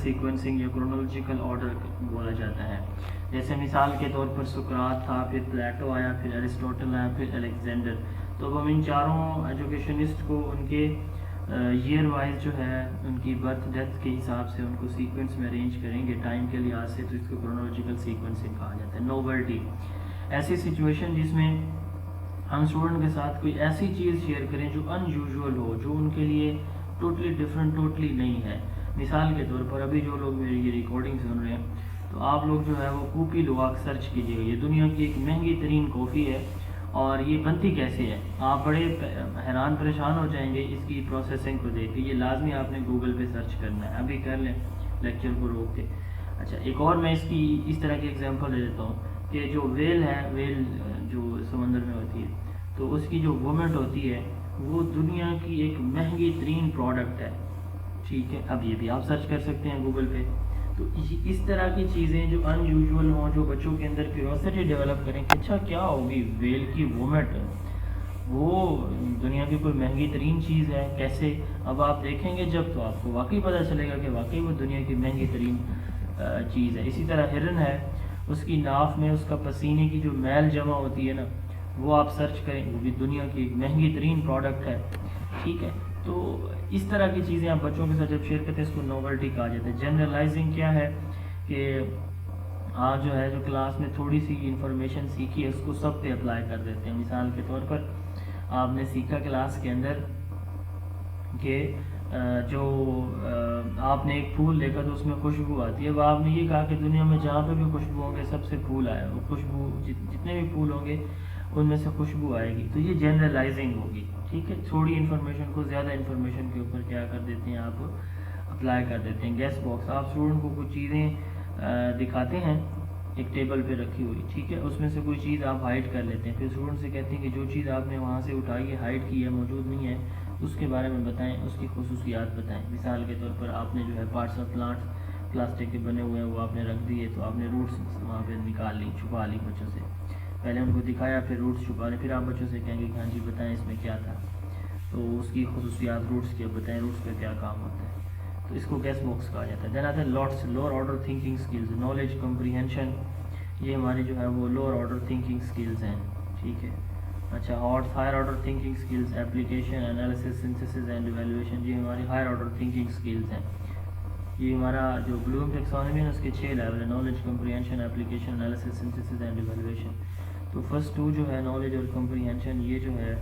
Sequencing یا chronological order بولا جاتا ہے. جیسے مثال کے طور پر سقراط تھا، پھر پلیٹو آیا، پھر ایرسٹوٹل آیا، پھر الیگزینڈر. تو اب ہم ان چاروں ایجوکیشنسٹ کو ان کے ایئر وائز جو ہے ان کی برتھ ڈیتھ کے حساب سے ان کو سیکوینس میں ارینج کریں گے ٹائم کے لحاظ سے. تو اس کو کرونولوجیکل سیکوینسنگ کہا جاتا ہے. نوولٹی، ایسی سچویشن جس میں ہم اسٹوڈنٹ کے ساتھ کوئی ایسی چیز شیئر کریں جو ان یوزول ہو، جو ان کے لیے ٹوٹلی ڈفرینٹ، ٹوٹلی نہیں ہے. مثال کے طور پر ابھی جو لوگ میری یہ ریکارڈنگ سن رہے ہیں تو آپ لوگ جو ہے وہ کوپی لواک سرچ کیجیے گا. یہ دنیا کی ایک مہنگی ترین کافی ہے، اور یہ بنتی کیسے ہے آپ بڑے حیران پریشان ہو جائیں گے اس کی پروسیسنگ کو دیکھ کے. یہ لازمی آپ نے گوگل پہ سرچ کرنا ہے، ابھی کر لیں لیکچر کو روک کے. اچھا، ایک اور میں اس طرح کی ایگزامپل دے دیتا ہوں کہ جو ویل ہے، ویل جو سمندر میں ہوتی ہے، تو اس کی جو وومنٹ ہوتی ہے وہ دنیا کی ایک مہنگی ترین پروڈکٹ ہے. ٹھیک ہے، اب یہ بھی آپ سرچ کر سکتے ہیں گوگل پہ. تو اس طرح کی چیزیں جو ان یوزول ہوں، جو بچوں کے اندر کیوریوسٹی ڈیولپ کریں کہ اچھا کیا ہوگی ویل کی وومنٹ، وہ دنیا کی کوئی مہنگی ترین چیز ہے کیسے. اب آپ دیکھیں گے جب تو آپ کو واقعی پتہ چلے گا کہ واقعی وہ دنیا کی مہنگی ترین چیز ہے. اسی طرح ہرن ہے، اس کی ناف میں اس کا پسینے کی جو میل جمع ہوتی ہے نا، وہ آپ سرچ کریں، وہ بھی دنیا کی ایک مہنگی ترین پروڈکٹ ہے. ٹھیک ہے، تو اس طرح کی چیزیں آپ بچوں کے ساتھ جب شیئر کرتے ہیں اس کو نوولٹی کہا جاتا ہے. جنرلائزنگ کیا ہے کہ آپ جو ہے جو کلاس میں تھوڑی سی انفارمیشن سیکھی ہے اس کو سب پہ اپلائی کر دیتے ہیں. مثال کے طور پر آپ نے سیکھا کلاس کے اندر کہ جو آپ نے ایک پھول دیکھا تو اس میں خوشبو آتی ہے. اب آپ نے یہ کہا کہ دنیا میں جہاں پہ بھی خوشبو ہوں گے سب سے پھول آئے، وہ خوشبو جتنے بھی پھول ہوں گے ان میں سے خوشبو آئے گی. تو یہ جنرلائزنگ ہوگی. ٹھیک ہے، تھوڑی انفارمیشن کو زیادہ انفارمیشن کے اوپر کیا کر دیتے ہیں آپ اپلائی کر دیتے ہیں. گیس باکس، آپ اسٹوڈنٹ کو کچھ چیزیں دکھاتے ہیں ایک ٹیبل پہ رکھی ہوئی، ٹھیک ہے، اس میں سے کوئی چیز آپ ہائڈ کر لیتے ہیں. پھر اسٹوڈنٹ سے کہتے ہیں کہ جو چیز آپ نے وہاں سے اٹھائی ہے، ہائڈ کی ہے، موجود نہیں ہے، اس کے بارے میں بتائیں، اس کی خصوصیات بتائیں. مثال کے طور پر آپ نے جو ہے پارٹس آف پلانٹس پلاسٹک کے بنے ہوئے ہیں وہ آپ نے رکھ دیے، تو آپ نے روٹس وہاں پہ نکال لی، چھپا لی بچوں سے. پہلے ان کو دکھایا، پھر روٹس چھپا لیں، پھر آپ بچوں سے کہیں گے کہ ہاں جی بتائیں اس میں کیا تھا، تو اس کی خصوصیات روٹس کے بتائیں، روٹس کا کیا کام ہوتا ہے. تو اس کو گیس باکس کہا جاتا ہے. دین آتے ہیں lots, lower order thinking skills, knowledge comprehension. یہ ہماری جو ہے وہ لوور آرڈر تھنکنگ سکلز ہیں. ٹھیک ہے، اچھا، اور higher order thinking skills, application, analysis, synthesis and evaluation, یہ ہماری ہائر آرڈر تھنکنگ سکلز ہیں. یہ ہمارا جو بلوم ٹیکسانومی ہے اس کے 6 لیول ہیں: knowledge, comprehension, application, analysis, synthesis and evaluation. تو فرسٹ 2 جو ہے نالج اور کمپریہنشن، یہ جو ہے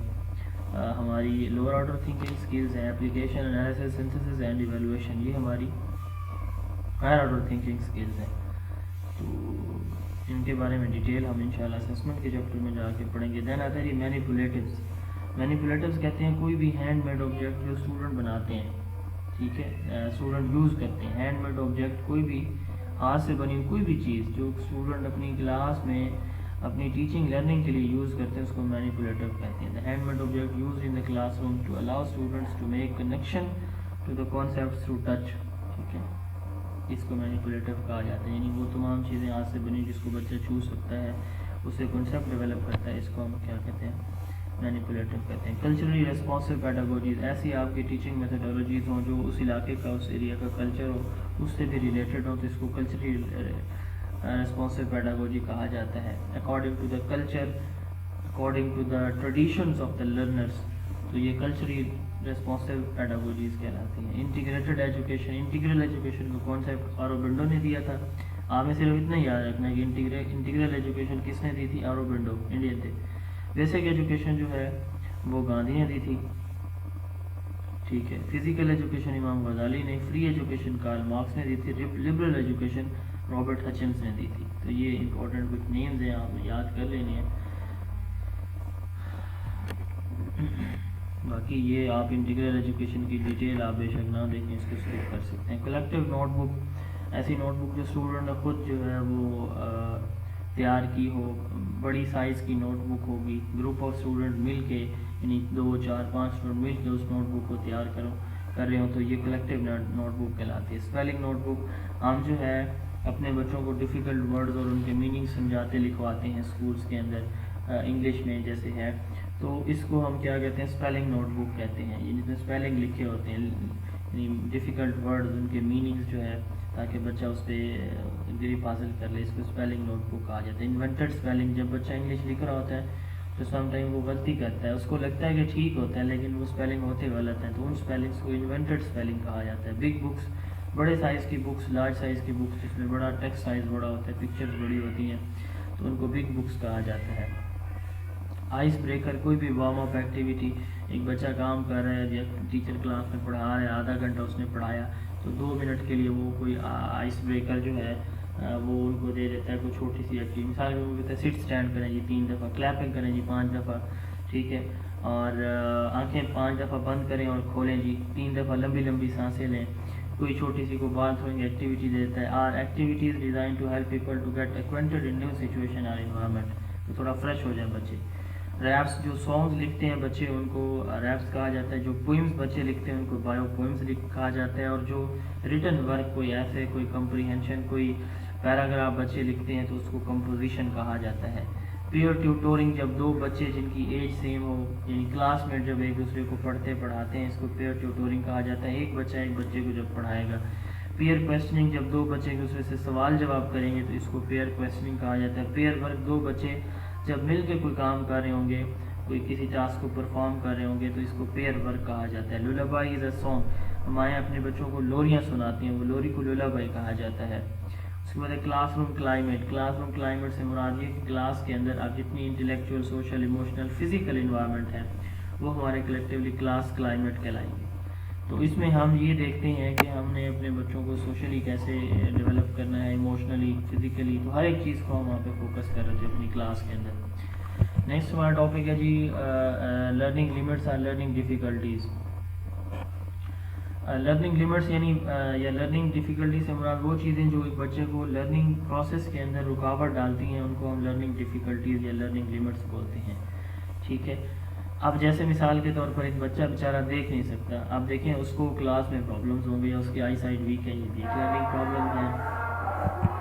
ہماری لوور آرڈر تھنکنگ سکلز ہیں. Application, analysis, synthesis and evaluation, یہ ہماری ہائر آرڈر تھنکنگ سکلز ہیں. تو ان کے بارے میں ڈیٹیل ہم انشاءاللہ اسسمنٹ کے چیپٹر میں جا کے پڑھیں گے. دین آتا ہے مینیپولیٹیوز. مینیپولیٹیوز کہتے ہیں کوئی بھی ہینڈ میڈ آبجیکٹ جو اسٹوڈنٹ بناتے ہیں. ٹھیک ہے، اسٹوڈنٹ یوز کرتے ہیں ہینڈ میڈ آبجیکٹ، کوئی بھی ہاتھ سے بنی کوئی بھی چیز جو اسٹوڈنٹ اپنی کلاس میں اپنی ٹیچنگ لرننگ کے لیے یوز کرتے ہیں اس کو مینیپولیٹیو کہتے ہیں. Handmade object used in the classroom to allow students to make connection to the concepts through touch. ٹھیک ہے، اس کو مینیپولیٹیو کہا جاتا ہے. یعنی وہ تمام چیزیں ہاتھ سے بنی جس کو بچہ چھو سکتا ہے، اسے کنسیپٹ ڈیولپ کرتا ہے، اس کو ہم کیا کہتے ہیں، مینیپولیٹیو کہتے ہیں. کلچرلی ریسپانسو پیڈاگوجیز، ایسی آپ کی ٹیچنگ میتھڈالوجیز ہوں جو اس علاقے کا، اس ایریا کا کلچر ہو، اس سے بھی ریلیٹڈ ہو، تو اس کو کلچرلی ریسپانسو پیڈاگوجی کہا جاتا ہے. According to the culture, according to the traditions of the learners, تو یہ کلچرلی ریسپانسو پیڈاگوجیز کہلاتی ہیں. انٹیگریٹڈ ایجوکیشن، انٹیگرل ایجوکیشن کا کانسیپٹ آروبنڈو نے دیا تھا. آپ میں صرف اتنا یاد رکھنا ہے کہ انٹیگرل ایجوکیشن کس نے دی تھی؟ آروبنڈو، انڈین تھے. بیسک ایجوکیشن جو ہے وہ گاندھی نے دی تھی. ٹھیک ہے، فزیکل ایجوکیشن امام غزالی نے، فری ایجوکیشن کارل مارکس نے دی تھی، لبرل ایجوکیشن رابرٹ ہچنس نے دی تھی. تو یہ امپورٹنٹ کچھ نیمز ہیں، آپ نے یاد کر لینے ہیں. باقی یہ آپ انٹیگرل ایجوکیشن کی ڈیٹیل آپ بے شک نہ دیکھیں، اس کو اسکپ کر سکتے ہیں. کلیکٹیو نوٹ بک، ایسی نوٹ بک جو اسٹوڈنٹ نے خود جو ہے وہ تیار کی ہو، بڑی سائز کی نوٹ بک ہوگی، گروپ آف اسٹوڈنٹ مل کے، یعنی 2 4 5 اسٹوڈنٹ مل کے اس نوٹ بک کو تیار کر رہے ہوں تو یہ کلیکٹیو نوٹ بک کہلاتی ہے. اسپیلنگ نوٹ بک، ہم جو ہے اپنے بچوں کو ڈیفیکلٹ ورڈز اور ان کے میننگ سمجھاتے لکھواتے ہیں اسکولس کے اندر، انگلش میں جیسے ہے، تو اس کو ہم کیا کہتے ہیں، اسپیلنگ نوٹ بک کہتے ہیں. جس میں اسپیلنگ لکھے ہوتے ہیں، یعنی ڈیفیکلٹ ورڈز، ان کے میننگز جو ہے تاکہ بچہ اس پہ گریپ حاصل کر لے. اس کو اسپیلنگ نوٹ بک کہا جاتا ہے. انوینٹڈ اسپیلنگ, جب بچہ انگلش لکھ رہا ہوتا ہے تو سم ٹائم وہ غلطی کرتا ہے, اس کو لگتا ہے کہ ٹھیک ہوتا ہے لیکن وہ اسپیلنگ ہوتے غلط ہیں, تو ان اسپیلنگس کو انوینٹڈ اسپیلنگ کہا جاتا ہے. بگ بکس, بڑے سائز کی بکس, لارج سائز کی بکس جس میں بڑا ٹیکسٹ سائز بڑا ہوتا ہے, پکچرز بڑی ہوتی ہیں, تو ان کو بگ بکس کہا جاتا ہے. آئس بریکر, کوئی بھی وارم اپ ایکٹیویٹی, ایک بچہ کام کر رہا ہے, ٹیچر کلاس میں پڑھا رہا ہے, آدھا گھنٹہ اس نے پڑھایا, تو 2 منٹ کے لیے وہ کوئی آئس بریکر جو ہے وہ ان کو دے دیتا ہے, کوئی چھوٹی سی ایکٹیویٹی. مثال میں وہ کہتا ہے سٹ اسٹینڈ کریں جی 3 دفعہ, کلیپنگ کریں جی 5 دفعہ, ٹھیک ہے, اور آنکھیں 5 دفعہ بند کریں اور کھولیں جی 3 دفعہ, لمبی لمبی سانسیں لیں. کوئی چھوٹی سی کو بال تھروئنگ ایکٹیویٹی دیتا ہے. Are activities designed to help people to get acquainted in new situation اور انوائرمنٹ, تو تھوڑا فریش ہو جائیں بچے. ریپس, جو سانگز لکھتے ہیں بچے ان کو ریپس کہا جاتا ہے. جو پوئمز بچے لکھتے ہیں ان کو بایو پوئمز کہا جاتا ہے. اور جو ریٹن ورک, کوئی ایسے, کوئی کمپریہنشن, کوئی پیراگراف بچے لکھتے ہیں تو اس کو کمپوزیشن کہا جاتا ہے. پیئر ٹیوٹورنگ, جب 2 بچے جن کی ایج سیم ہو, یعنی کلاس میٹ جب ایک دوسرے کو پڑھاتے ہیں, اس کو پیئر ٹیوٹورنگ کہا جاتا ہے. ایک بچہ ایک بچے کو جب پڑھائے گا. پیئر کویسچننگ, جب 2 بچے ایک دوسرے سے سوال جواب کریں گے تو اس کو پیئر کویسچننگ کہا جاتا ہے. پیئر ورک, 2 بچے جب مل کے کوئی کام کر رہے ہوں گے, کوئی کسی ٹاسک کو پرفارم کر رہے ہوں گے, تو اس کو پیئر ورک کہا جاتا ہے. لولابائی از اے سانگ, ہمارے اپنے بچوں کو لوریاں سناتی ہیں, وہ لوری کو لولابائی کہا جاتا ہے. اس کے بعد ہے class room climate. Class room climate سے مراد یہ کہ کلاس کے اندر اب جتنی intellectual, social, emotional, physical environment ہے وہ ہمارے کلیکٹیولی کلاس کلائمیٹ کہلائیں گے. تو اس میں ہم یہ دیکھتے ہیں کہ ہم نے اپنے بچوں کو سوشلی کیسے ڈیولپ کرنا ہے, ایموشنلی, فزیکلی, تو ہر ایک چیز کو ہم وہاں پہ فوکس کر رہے تھے اپنی کلاس کے اندر. نیکسٹ ہمارا ٹاپک ہے جی لرننگ لمٹس اور لرننگ ڈیفیکلٹیز. لرننگ لمٹس یعنی یا لرننگ ڈیفیکلٹی سے مراد وہ چیزیں جو ایک بچے کو لرننگ پروسیس کے اندر رکاوٹ ڈالتی ہیں, ان کو ہم لرننگ ڈیفیکلٹیز یا لرننگ لمٹس بولتے ہیں, ٹھیک ہے. اب جیسے مثال کے طور پر ایک بچہ بیچارہ دیکھ نہیں سکتا, اب دیکھیں اس کو کلاس میں پرابلمز ہوں گے, یا اس کی آئی سائٹ ویک ہے, یہ بھی ایک لرننگ پرابلم ہے.